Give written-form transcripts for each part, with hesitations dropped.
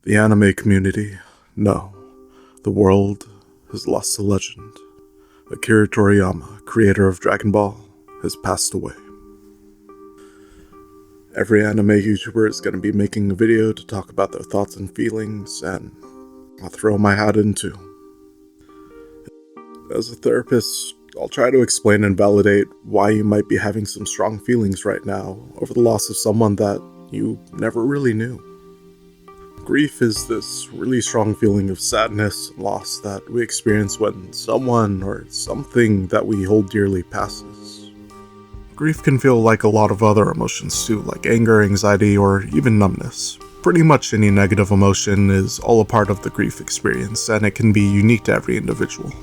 The anime community, no, the world has lost a legend. Akira Toriyama, creator of Dragon Ball, has passed away. Every anime YouTuber is going to be making a video to talk about their thoughts and feelings, and I'll throw my hat in too. As a therapist, I'll try to explain and validate why you might be having some strong feelings right now over the loss of someone that you never really knew. Grief is this really strong feeling of sadness and loss that we experience when someone or something that we hold dearly passes. Grief can feel like a lot of other emotions too, like anger, anxiety, or even numbness. Pretty much any negative emotion is all a part of the grief experience, and it can be unique to every individual.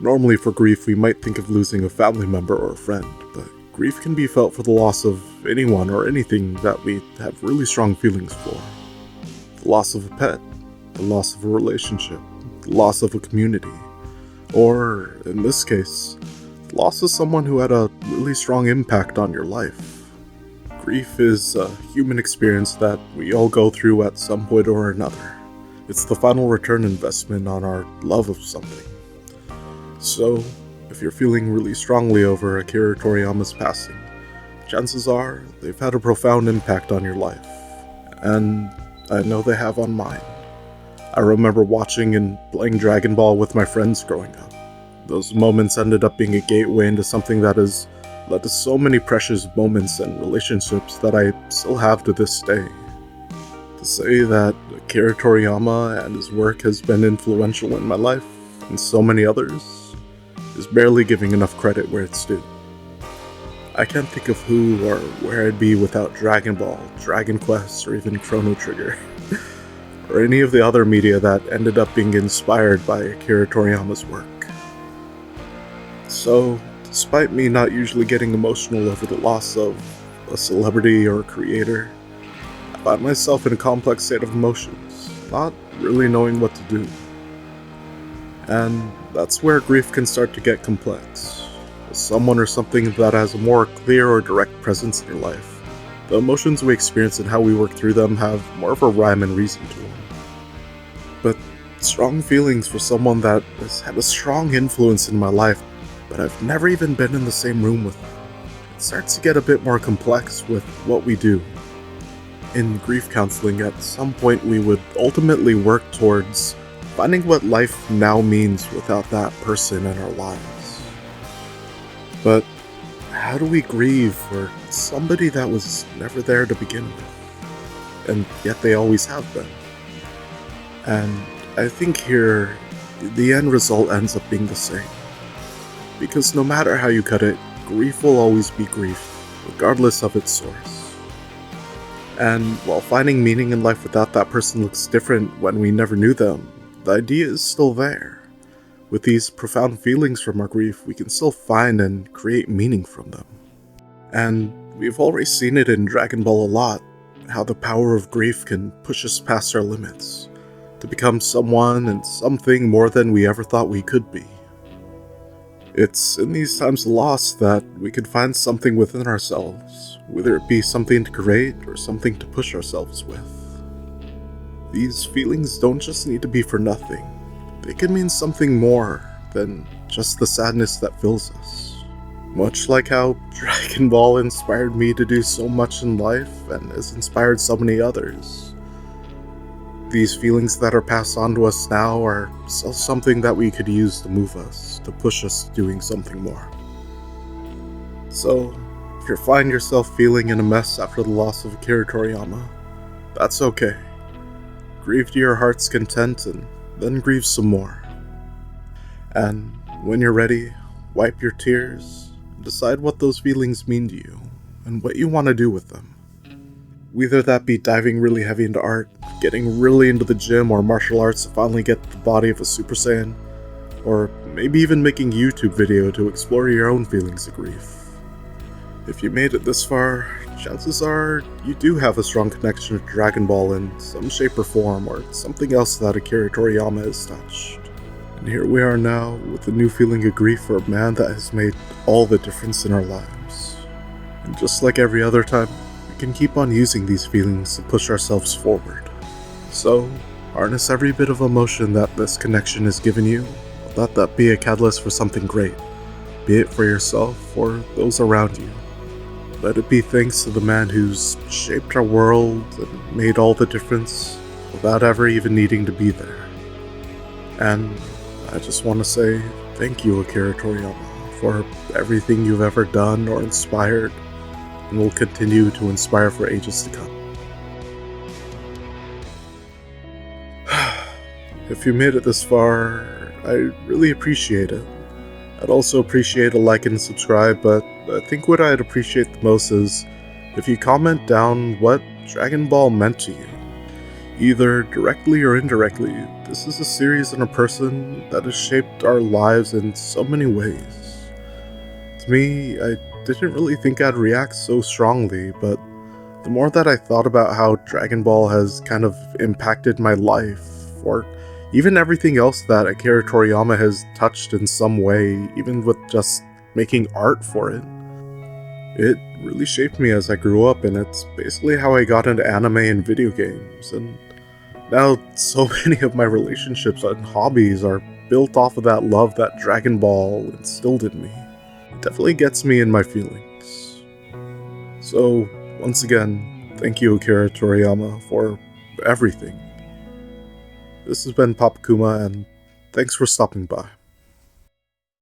Normally for grief, we might think of losing a family member or a friend, but grief can be felt for the loss of anyone or anything that we have really strong feelings for. The loss of a pet, the loss of a relationship, the loss of a community, or, in this case, the loss of someone who had a really strong impact on your life. Grief is a human experience that we all go through at some point or another. It's the final return investment on our love of something. So, if you're feeling really strongly over Akira Toriyama's passing, chances are they've had a profound impact on your life. And I know they have on mine. I remember watching and playing Dragon Ball with my friends growing up. Those moments ended up being a gateway into something that has led to so many precious moments and relationships that I still have to this day. To say that Akira Toriyama and his work has been influential in my life and so many others is barely giving enough credit where it's due. I can't think of who or where I'd be without Dragon Ball, Dragon Quest, or even Chrono Trigger, or any of the other media that ended up being inspired by Akira Toriyama's work. So, despite me not usually getting emotional over the loss of a celebrity or a creator, I find myself in a complex state of emotions, not really knowing what to do. And that's where grief can start to get complex. Someone or something that has a more clear or direct presence in your life, the emotions we experience and how we work through them have more of a rhyme and reason to them. But strong feelings for someone that has had a strong influence in my life, but I've never even been in the same room with them, it starts to get a bit more complex with what we do. In grief counseling, at some point we would ultimately work towards finding what life now means without that person in our lives. But how do we grieve for somebody that was never there to begin with, and yet they always have been? And I think here, the end result ends up being the same. Because no matter how you cut it, grief will always be grief, regardless of its source. And while finding meaning in life without that person looks different when we never knew them, the idea is still there. With these profound feelings from our grief, we can still find and create meaning from them. And we've already seen it in Dragon Ball a lot, how the power of grief can push us past our limits, to become someone and something more than we ever thought we could be. It's in these times of loss that we can find something within ourselves, whether it be something to create or something to push ourselves with. These feelings don't just need to be for nothing. They can mean something more than just the sadness that fills us. Much like how Dragon Ball inspired me to do so much in life and has inspired so many others. These feelings that are passed on to us now are still something that we could use to move us, to push us doing something more. So, if you find yourself feeling in a mess after the loss of Akira Toriyama, that's okay. Grieve to your heart's content and then grieve some more. And when you're ready, wipe your tears, and decide what those feelings mean to you, and what you want to do with them. Whether that be diving really heavy into art, getting really into the gym or martial arts to finally get the body of a Super Saiyan, or maybe even making a YouTube video to explore your own feelings of grief. If you made it this far, chances are you do have a strong connection to Dragon Ball in some shape or form, or something else that Akira Toriyama has touched. And here we are now, with a new feeling of grief for a man that has made all the difference in our lives. And just like every other time, we can keep on using these feelings to push ourselves forward. So, harness every bit of emotion that this connection has given you. Let that be a catalyst for something great, be it for yourself or those around you. Let it be thanks to the man who's shaped our world and made all the difference without ever even needing to be there. And I just want to say thank you, Akira Toriyama, for everything you've ever done or inspired, and will continue to inspire for ages to come. If you made it this far, I really appreciate it. I'd also appreciate a like and subscribe, but I think what I'd appreciate the most is if you comment down what Dragon Ball meant to you. Either directly or indirectly, this is a series and a person that has shaped our lives in so many ways. To me, I didn't really think I'd react so strongly, but the more that I thought about how Dragon Ball has kind of impacted my life, or even everything else that Akira Toriyama has touched in some way, even with just making art for it, it really shaped me as I grew up, and it's basically how I got into anime and video games, and now so many of my relationships and hobbies are built off of that love that Dragon Ball instilled in me. It definitely gets me in my feelings. So, once again, thank you, Akira Toriyama, for everything. This has been Papa Kuma, and thanks for stopping by.